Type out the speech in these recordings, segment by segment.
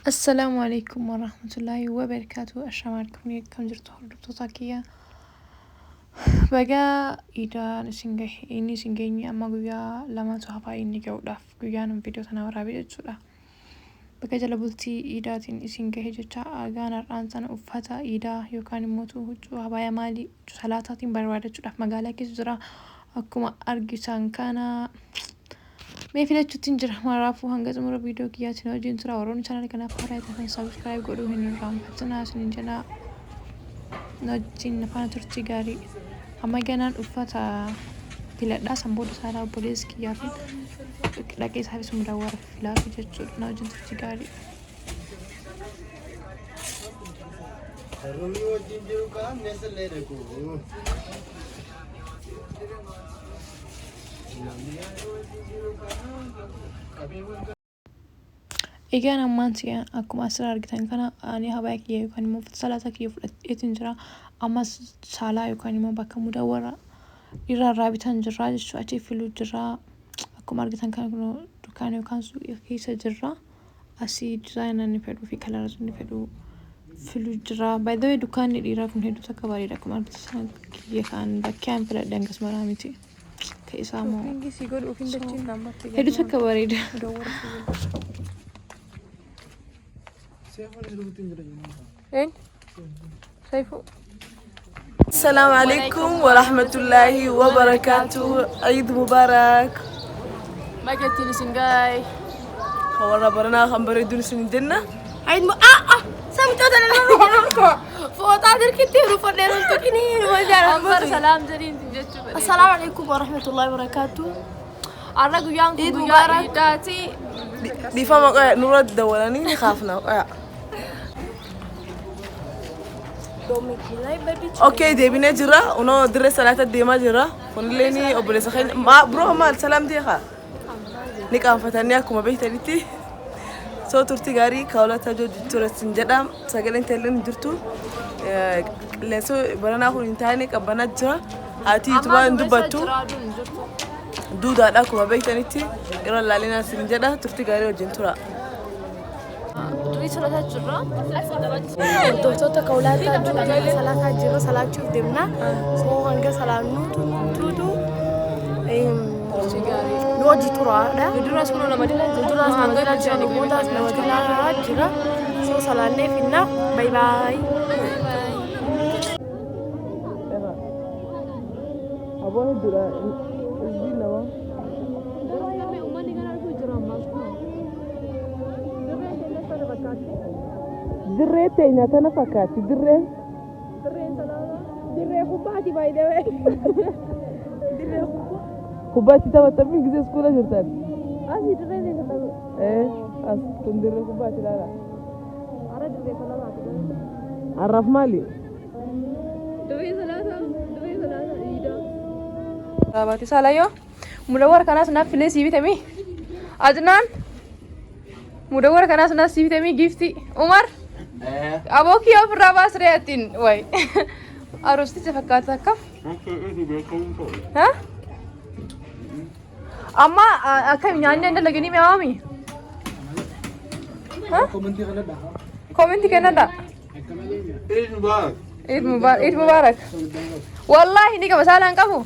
السلام عليكم ورحمة الله وبركاته. السلام عليكم كم جرت حضرتك تاكيا بقى إذا نسينجي أما قويا لما تحفا إني جودة قويا نم فيديو تناورا بيجت سودا بقى جلبولتي إذا نسينجي جتا أجانا رانتنا أفتا إذا يكان موتو هجو هبايا مالي ثلاثة برواده سودا مقالة كزرا أكما أرجسان كان ما في لا تنجر مرافو هنجز مرة فيديو كياتي نوجين ترى ورون channel كنا فارا تفهم سبسكرايب قولوا هني الرام حتى سنجنا نوجين نفنا ترتي غاري أما جانا أفتا بلا دا سامبود سارا بوليس كيافين لكن صاحب اسمه مدور في لا في جت نوجين ترتي غاري إيجان أمانتي أكو أسرار جتان كنا أني هواك يكون مو في الصلاة كيف يتنجرا أما سالا يكون مو بك مدورة إيرا رابطان جرا شو أشي فلو جرا أكو مرجتان كانوا دكان يكون سوق كيس جرا أسي ديزاين نفدو في كلارز نفدو فلو جرا by the way دكان إيرا كن هدو تكباري لكم مرجتان كي كان بكام فلا دنجس مرامتي كيسامو هدو تكباري السلام عليكم ورحمة الله وبركاته. عيد مبارك. ما قلت لي سنجاي والله برنا خمبر يدون سنجنا عيد سامي تودا انا فوتا در كتير وفدير تكني وجار سلام جرين السلام عليكم ورحمة الله وبركاته. أرجو يانكم عيد مبارك داتي بيفهم نرد ولا خافنا اوكي دي بينا جرا ونو درس صلاة الديما جرا ونليني وبلس خين ما برو ما السلام دي خا نيكام فتانيا كوما بيتاليتي سو تورتي غاري كاولا تاجو تورس سنجدام ساغلين تلين جرتو لسو برنا خو انتاني كبنا جرا هاتي تبا ندبتو دودا دا كوما بيتاليتي يرا لالينا سنجدا تورتي غاري وجنتورا دوتوتا كولاتا جوجا صلاة جيرو صلاة شوف دمنا سو هنگا صلاة نوتو نوجي تورا دا درس كنا لمدينة درس مدينة جاني بودا مدينة جرا سو صلاة نفينا باي باي أبوه درا إزدينا ما دري تينا تنا فكاتي دري كوباتي باي ذا واي دري كوباتي تبى تبين كذا سكولا جرتان أسي دري لي كتاب إيه أس تندري كوباتي لا أرى دري ثلاثة عرف مالي دري ثلاثة إيدا رابطي سالايو مدور كناس نافلة سيبي تمي أدنان مدور كناس ناس سيبي تمي جيفتي عمر أبوكي أو براباس رياتين واي أروستي تفكرت كم ها أما أكمل يعني أنا لقيني مامي ها كومنتي كندا عيد مبارك والله إني كمسألة أنكفو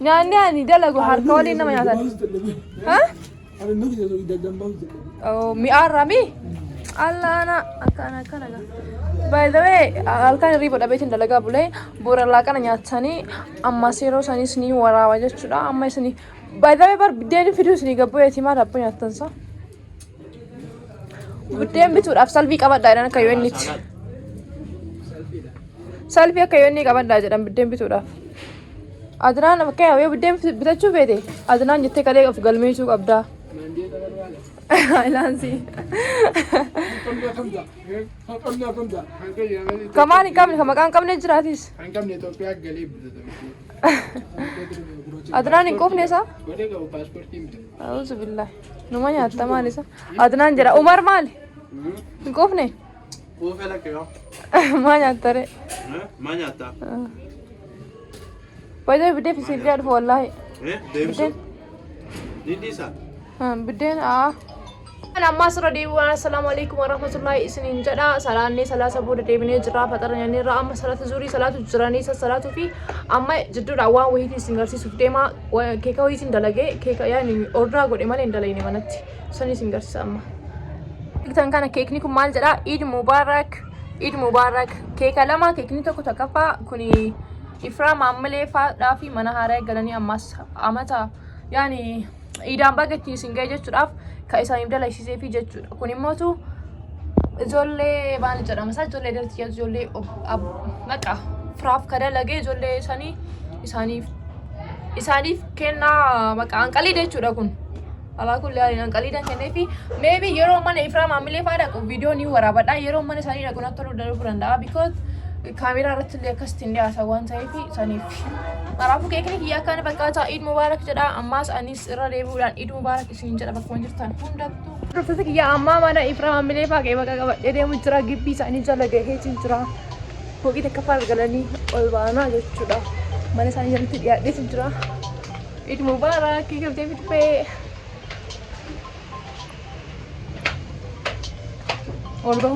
يعني دلقوا هاركولي إنما يعتاد ها أو مئار رامي الله أنا by the way alkan ribut abetin dalaga boleh borala kan nyatani amma sero sani sini warawa jechuudha amma sini by the way bar bideen video sini gabbo yatima dabbo nyatansa bideen bituudhaaf salbii qabadha jedhan akka yoonnitti salbii akka yoonni qabadha jedhan bideen bituudhaaf adnaan akka yoo bideen bitachuu feete adnaan jettee kalee of galmeessuu qabdaa Lansi. Kamani kamne jiratis. Kamne Ethiopia galib. Adnan in kofne sa? Auzu billah. Numanya atta mali sa. Adnan jira Umar mali. In kofne. Kofela kyo. Manya tare. Manya ta. Pwede bide fisiliad wallahi. Demso. Nindi sa. Biden أنا ما صار ديبو السلام عليكم ورحمة الله سنين جدا سلامني سلاسة بود ديبني جرا فترة يعني رأم صلاة زوري صلاة جراني صلاة في أما جدو روان وهي سينغرسي سفتما وكيكا وهي سندلاجي كيكا يعني أوردر قد إما لندليني منتي سني سينغرسي أما كان كيكنيكم مال جدا عيد مبارك عيد مبارك كيكا لما كيكني تكو تكفى كوني إفرام عملي فا في منهارة قالني أمس أمتا يعني إذا بقتني سينغاجة تراف كأسا يبدأ ليشيزي في جد كوني موتو زولي بان جرا مثلا زولي درتي زولي مكا فراف كذا لقي زولي إساني كنا مكا أنكالي ده شو ركون على كل يعني أنكالي ده كنا في maybe يروم من إفرام عملي فادا فيديو نيو ورا بدا يروم من إساني ركونا تلو دارو براندا because kamera irratti illee akkas ittiin dhiyaata waan ta'eef saniif kanaafuu keekni kiyyaa kana fakkaata Eid Mubarak jedha ammaas anis irra deebi'uudhaan Eid Mubarak isin jedha bakka jirtan hundattuu hordoftoota kiyyaa ammaa mana Ifraam Ammilee faaqee bakka qabadhee deemu jira gibbii isaanii jala gaheetiin jira fooqii takka fargalanii ol baanaa jechuudha mana isaanii jalatti dhiyaadheetiin jira Eid Mubarak gaftee fitfee Orba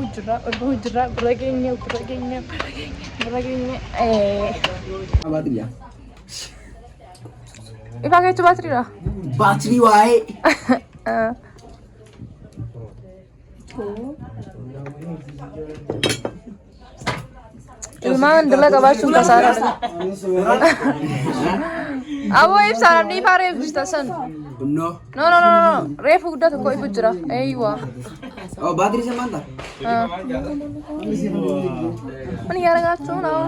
hujra beragenya Bateri ya. Pakai itu bateri lah. Bateri wae. Ilman dulu kabar suka sana. Awo if sana ni pare station. No. No. Ref udah tuh kok ibu jera. Eywa. Oh, bateri sama mantap. Mana ya orang acung now?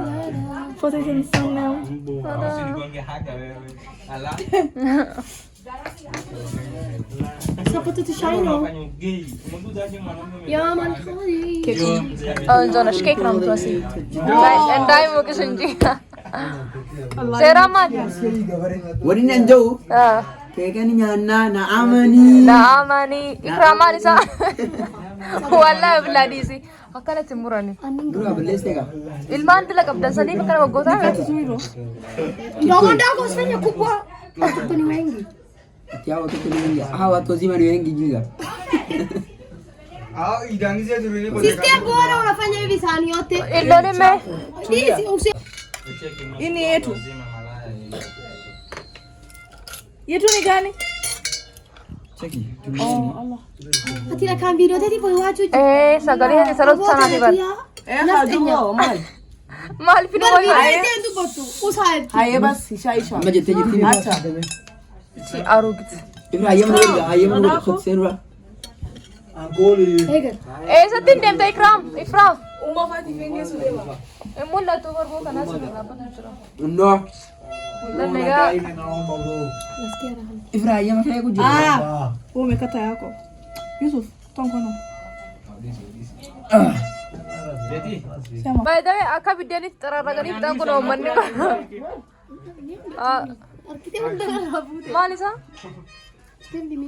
Foto sini sana. Siapa tuh Shino? Ya man kali. Oh, jangan cake nama tuh sih. Endai mau kesenji. Seramat. Wadi nan jauh. Kayaknya nyana na amani. Ikraman isa. Wallahi biladi sih. Akala timurani. Dua belas tega. Ilman tuh lagap dan sani makanya bagota. Jangan dah kau sebenarnya kubwa. Kau ni wengi. Tiawa tu wengi. Watu wazima ni wengi juga. Idangiza turuni kwa Sister bora unafanya hivi sahani yote. Ndio me. Ini yetu ni gani? Cheki. Atira kan video tadi boy waju. Sagari hani sarot sana tiba. Haduwa mal. Mal pinu wali. Ayo tu botu. Usahab. Haye bas isha. Amma jette ni. Acha. Si arugit. Ibra ayam lu khud serwa. Heger. Satin dem ta Ikram. Uma fati fenge sulema. Mulla tu barbo kana sura apa tu? No. Mulla nega. Ibra ayam saya ku juga. Wewe umekata yako. Yusuf, tongono. By the way, aka video ni teraragani kita kuno manne ko. Kita udah rabut. Malisa?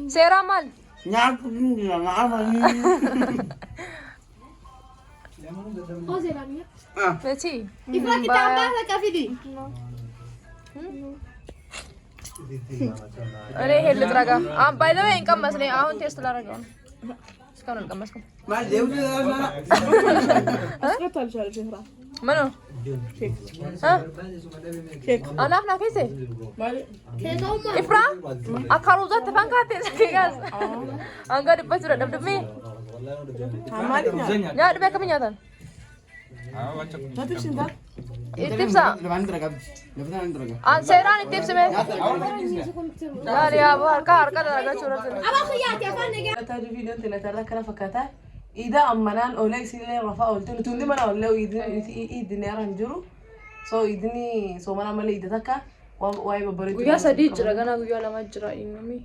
Sera mal. Nyaku ni na amani. Oh zeramnya. Beci. Ifra kita apa lah kafidi? Are hele teraga. By the way, income mas ni ahun test teraga. Sekarang income mas ko. Mal deu ni na. Asqata al-shahra. Mano? Cake. Anak nak kese? Kayak oma. Ifra? Akaruza tefan kate sekigas. Angga depan sudah dap-dap Amalinya. Ya, depan kami nyatan. Tapi cinta. Tips ah. Lepas teraga. Seran tips me. Ya, ya, harka daga curhat. Apa khiyat ya fan nega? Tadi video telah kena fakata. Ida amanan oleh sini rafa oleh tundi mana oleh idini orang juru. So idini so mana malah ida takka. Wai babari. Gua sedih jeragana gua lama jerai ini.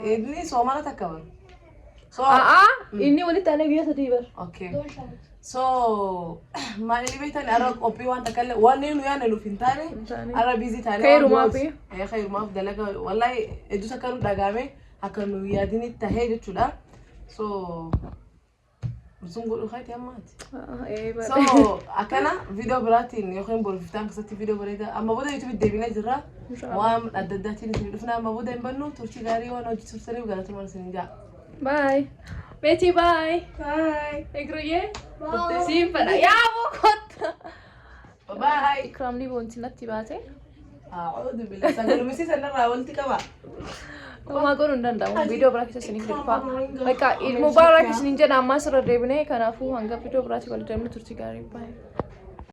Idini so mana takka bar. So ini wanita tanya gua sedih bar. Okay. So mana ni betul arah kopi wan takkan wan ni nuya nelu fintane. Arah busy tane. Kayak rumah apa? Kayak rumah dalaga. Wallahi itu sekarang dagame akan nuya dini tahe juda. So Zungu khayt yamat. So akana video baratin yokhim bolfitan qsati video barida amma boda youtube debina jira wa adadati ni dufna amma boda inbanu turti gari wa no jitsuri galat mal sinja. Bye. Betty, bye. Bye. Egroye. Simple. Yeah, what? Bye. Ikram li bonti natti baate. أعوذ بالله سأقول مسي سنة راولتي كمان ما أقول ندم فيديو براكي سنين كليبا like المبارك سنين جنا ما سر الربنا كنا فو هنگا فيديو براكي ولا تعمل ترتي كاري باي